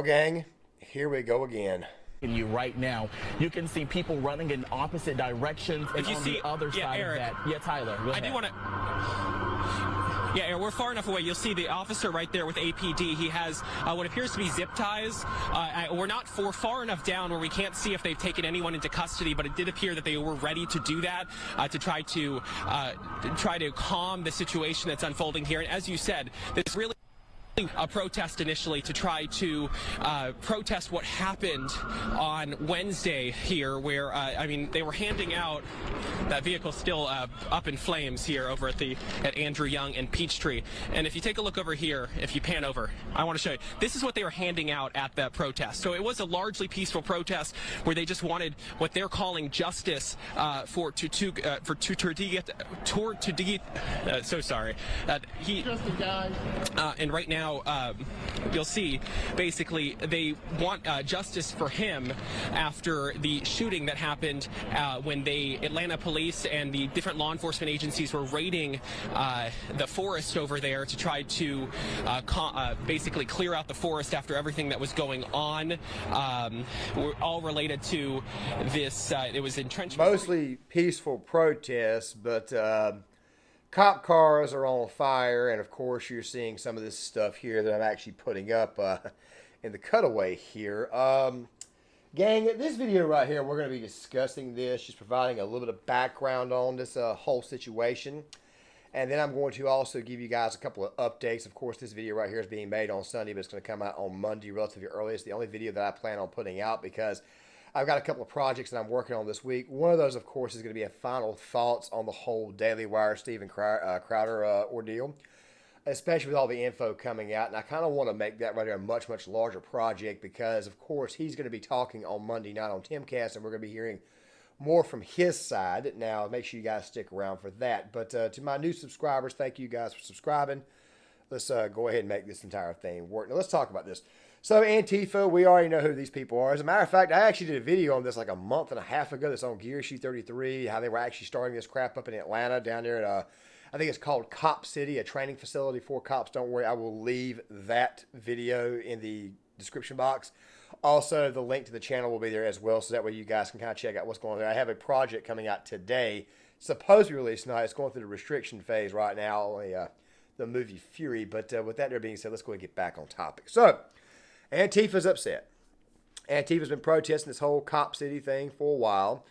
gang, here we go again. You right now, you can see people running in opposite directions, and on the other side Eric, of that. Yeah, Tyler, go ahead. I do want to. Yeah, Eric, we're far enough away. You'll see the officer right there with APD. He has what appears to be zip ties. We're not far enough down where we can't see if they've taken anyone into custody, but it did appear that they were ready to do that to try to calm the situation that's unfolding here. And as you said, this really a protest initially to try to protest what happened on Wednesday here, where I mean, they were handing out that vehicle still up in flames here over at Andrew Young and Peachtree. And if you take a look over here, if you pan over, I want to show you. This is what they were handing out at that protest. So it was a largely peaceful protest where they just wanted what they're calling justice for so sorry. And right now. You'll see, basically, they want justice for him after the shooting that happened when the Atlanta police and the different law enforcement agencies were raiding the forest over there to try to basically clear out the forest after everything that was going on. We're all related to this. It was entrenchment. Mostly peaceful protests, but cop cars are on fire, and of course you're seeing some of this stuff here that I'm actually putting up in the cutaway here. Gang, this video right here, we're going to be discussing this, just providing a little bit of background on this whole situation. And then I'm going to also give you guys a couple of updates. Of course, this video right here is being made on Sunday, but it's going to come out on Monday relatively early. It's the only video that I plan on putting out because I've got a couple of projects that I'm working on this week. One of those, of course, is going to be a final thoughts on the whole Daily Wire Steven Crowder ordeal, especially with all the info coming out. And I kind of want to make that right there a much, much larger project because, of course, he's going to be talking on Monday night on Timcast, and we're going to be hearing more from his side. Now, make sure you guys stick around for that. But to my new subscribers, thank you guys for subscribing. Let's go ahead and make this entire thing work. Now, let's talk about this. So Antifa, we already know who these people are. As a matter of fact, I actually did a video on this like a month and a half ago. That's on Gear Issue 33, how they were actually starting this crap up in Atlanta down there at, I think it's called Cop City, a training facility for cops. Don't worry, I will leave that video in the description box. Also, the link to the channel will be there as well, so that way you guys can kind of check out what's going on there. I have a project coming out today, supposed to be released tonight. It's going through the restriction phase right now, only the movie Fury. But with that there being said, let's go ahead and get back on topic. So, Antifa's upset. Antifa's been protesting this whole Cop City thing for a while.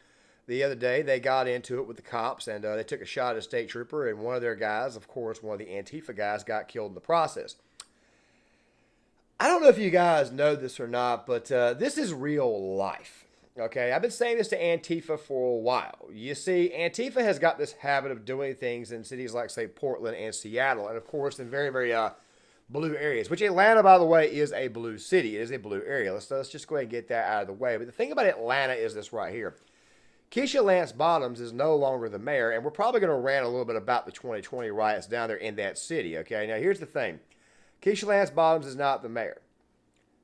The other day, they got into it with the cops, and they took a shot at a state trooper, and one of their guys, of course, one of the Antifa guys, got killed in the process. I don't know if you guys know this or not, but this is real life. Okay, I've been saying this to Antifa for a while. You see, Antifa has got this habit of doing things in cities like, say, Portland and Seattle, and of course, in very, very blue areas, which Atlanta, by the way, is a blue city. It is a blue area. Let's just go ahead and get that out of the way. But the thing about Atlanta is this right here. Keisha Lance Bottoms is no longer the mayor, and we're probably going to rant a little bit about the 2020 riots down there in that city, okay? Now, here's the thing. Keisha Lance Bottoms is not the mayor.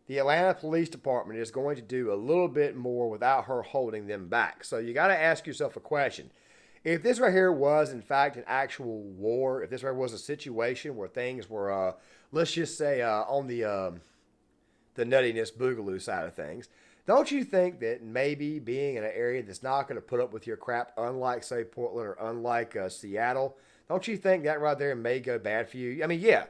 The Atlanta Police Department is going to do a little bit more without her holding them back. So you got to ask yourself a question. If this right here was, in fact, an actual war, if this right here was a situation where things were, let's just say, on the nuttiness boogaloo side of things, don't you think that maybe being in an area that's not going to put up with your crap, unlike, say, Portland or unlike Seattle, don't you think that right there may go bad for you? I mean, yeah,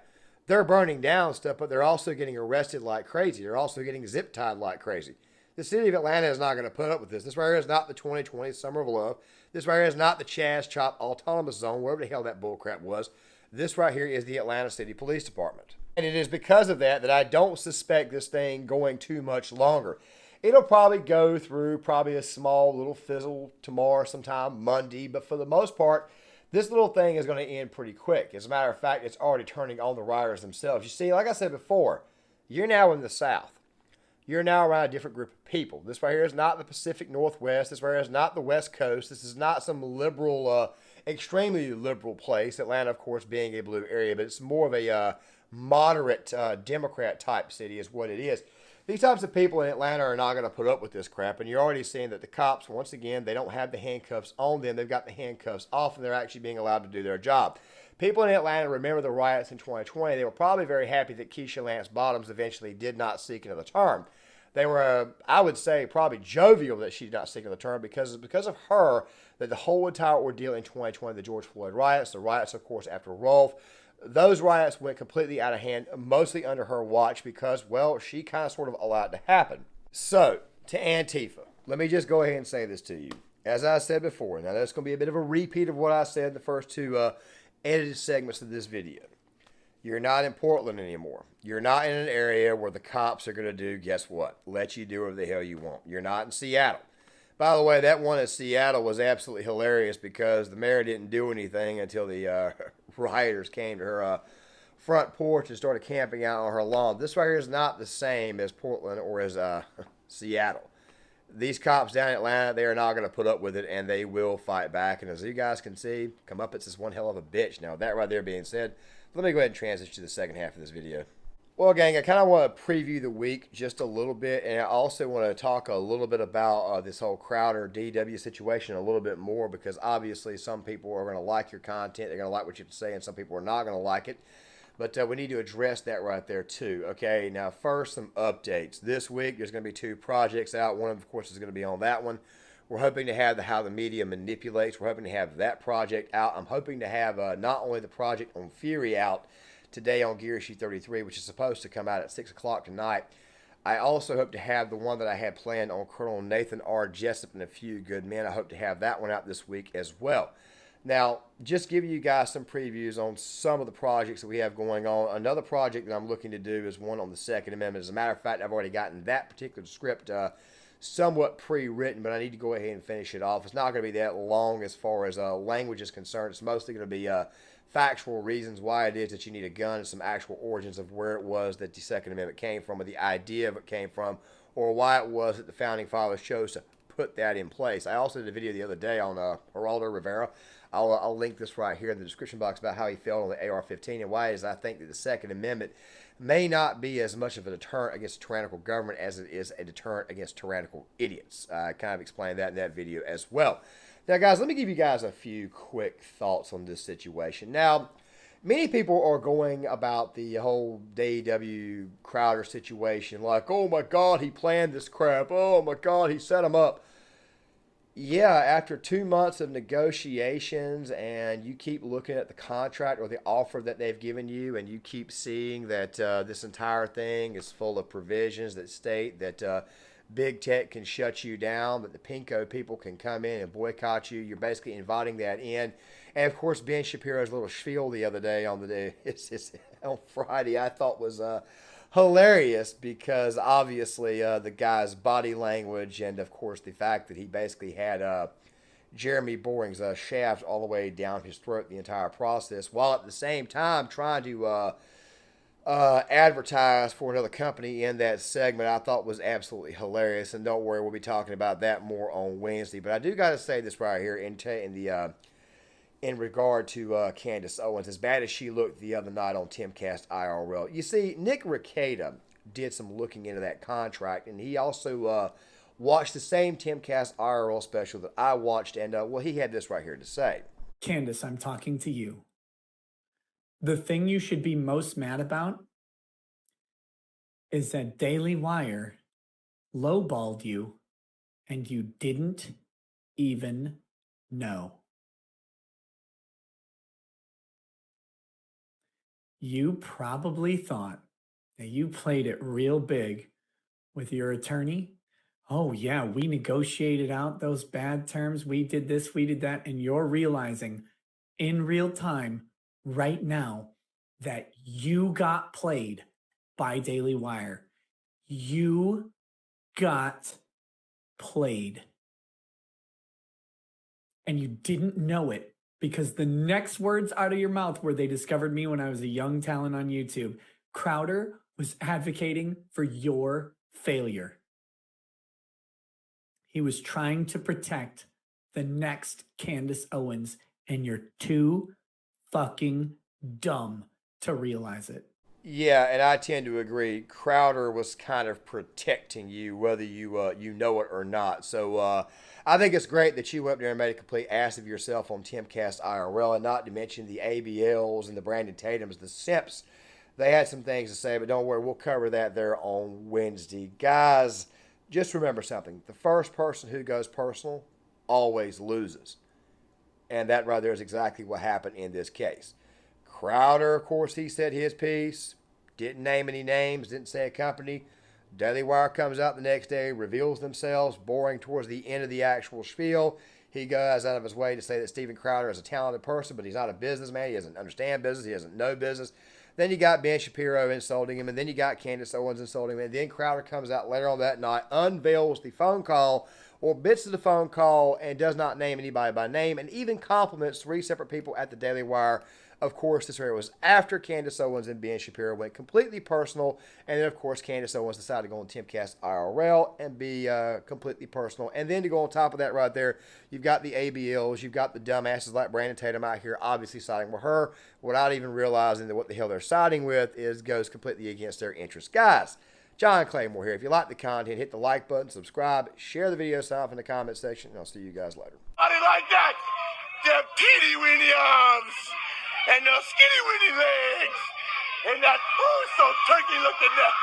they're burning down stuff, but they're also getting arrested like crazy. They're also getting zip-tied like crazy. The city of Atlanta is not going to put up with this. This right here is not the 2020 Summer of Love. This right here is not the Chaz Chop Autonomous Zone, wherever the hell that bullcrap was. This right here is the Atlanta City Police Department. And it is because of that I don't suspect this thing going too much longer. It'll probably go through probably a small little fizzle tomorrow sometime, Monday. But for the most part, this little thing is going to end pretty quick. As a matter of fact, it's already turning on the rioters themselves. You see, like I said before, you're now in the South. You're now around a different group of people. This right here is not the Pacific Northwest. This right here is not the West Coast. This is not some liberal, extremely liberal place. Atlanta, of course, being a blue area, but it's more of a moderate Democrat type city is what it is. These types of people in Atlanta are not going to put up with this crap, and you're already seeing that the cops, once again, they don't have the handcuffs on them. They've got the handcuffs off, and they're actually being allowed to do their job. people in Atlanta remember the riots in 2020. They were probably very happy that Keisha Lance Bottoms eventually did not seek another term. They were, I would say, probably jovial that she did not seek another term because of her that the whole entire ordeal in 2020, the George Floyd riots, the riots, of course, after Rolfe, those riots went completely out of hand, mostly under her watch because, well, she kind of sort of allowed it to happen. So, to Antifa, let me just go ahead and say this to you. As I said before, now that's going to be a bit of a repeat of what I said in the first two edited segments of this video. You're not in Portland anymore. You're not in an area where the cops are going to do, guess what? Let you do whatever the hell you want. You're not in Seattle. By the way, that one in Seattle was absolutely hilarious because the mayor didn't do anything until the rioters came to her front porch and started camping out on her lawn. This right here is not the same as Portland or as Seattle. These cops down in Atlanta, they are not going to put up with it, and they will fight back. And as you guys can see, Comeuppance is one hell of a bitch. Now, that right there being said, let me go ahead and transition to the second half of this video. Well, gang, I kind of want to preview the week just a little bit, and I also want to talk a little bit about this whole Crowder DW situation a little bit more because obviously some people are going to like your content, they're going to like what you have to say, and some people are not going to like it. But we need to address that right there too. Okay, now first some updates. This week there's going to be 2 projects out. One of course is going to be on that one. We're hoping to have the How the Media Manipulates. We're hoping to have that project out. I'm hoping to have not only the project on Fury out today on Gear Issue 33, which is supposed to come out at 6 o'clock tonight. I also hope to have the one that I had planned on Colonel Nathan R. Jessup and a Few Good Men. I hope to have that one out this week as well. Now, just giving you guys some previews on some of the projects that we have going on. Another project that I'm looking to do is one on the Second Amendment. As a matter of fact, I've already gotten that particular script somewhat pre-written, but I need to go ahead and finish it off. It's not going to be that long as far as language is concerned. It's mostly going to be factual reasons why it is that you need a gun and some actual origins of where it was that the Second Amendment came from or the idea of it came from or why it was that the Founding Fathers chose to put that in place. I also did a video the other day on Geraldo Rivera. I'll link this right here in the description box about how he felt on the AR-15 and why it is I think that the Second Amendment may not be as much of a deterrent against tyrannical government as it is a deterrent against tyrannical idiots. I kind of explained that in that video as well. Now, guys, let me give you guys a few quick thoughts on this situation. Now, many people are going about the whole DW Crowder situation like, oh my God, he planned this crap. Oh my God, he set him up. Yeah, after 2 months of negotiations and you keep looking at the contract or the offer that they've given you and you keep seeing that this entire thing is full of provisions that state that big tech can shut you down, that the Pinko people can come in and boycott you, you're basically inviting that in. And of course, Ben Shapiro's little spiel the other day on on Friday I thought was hilarious because obviously the guy's body language and of course the fact that he basically had Jeremy Boring's shaft all the way down his throat the entire process while at the same time trying to advertise for another company in that segment I thought was absolutely hilarious. And don't worry, we'll be talking about that more on Wednesday. But I do got to say this right here in regard to Candace Owens, as bad as she looked the other night on Timcast IRL. You see, Nick Rekieta did some looking into that contract, and he also watched the same Timcast IRL special that I watched, and well, he had this right here to say. Candace, I'm talking to you. The thing you should be most mad about is that Daily Wire lowballed you, and you didn't even know. You probably thought that you played it real big with your attorney. Oh, yeah, we negotiated out those bad terms. We did this, we did that. And you're realizing in real time right now that you got played by Daily Wire. You got played. And you didn't know it. Because the next words out of your mouth were they discovered me when I was a young talent on YouTube. Crowder was advocating for your failure. He was trying to protect the next Candace Owens, and you're too fucking dumb to realize it. Yeah, and I tend to agree. Crowder was kind of protecting you, whether you know it or not. So I think it's great that you went up there and made a complete ass of yourself on Timcast IRL, and not to mention the ABLs and the Brandon Tatums, the Simps. They had some things to say, but don't worry, we'll cover that there on Wednesday, guys. Just remember something: the first person who goes personal always loses, and that right there is exactly what happened in this case. Crowder, of course, he said his piece. Didn't name any names, didn't say a company. Daily Wire comes out the next day, reveals themselves, boring towards the end of the actual spiel. He goes out of his way to say that Steven Crowder is a talented person, but he's not a businessman. He doesn't understand business. He doesn't know business. Then you got Ben Shapiro insulting him, and then you got Candace Owens insulting him, and then Crowder comes out later on that night, unveils the phone call or bits of the phone call, and does not name anybody by name, and even compliments three separate people at the Daily Wire. Of course, this area was after Candace Owens and Ben Shapiro went completely personal. And then, of course, Candace Owens decided to go on Timcast IRL and be completely personal. And then to go on top of that right there, you've got the ABLs, you've got the dumbasses like Brandon Tatum out here obviously siding with her without even realizing that what the hell they're siding with goes completely against their interests. Guys, John Claymore here. If you like the content, hit the like button, subscribe, share the video, sign off in the comment section, and I'll see you guys later. Body like that, the Petey Weenie arms, and the skinny Weenie legs, and that oh so turkey looking neck.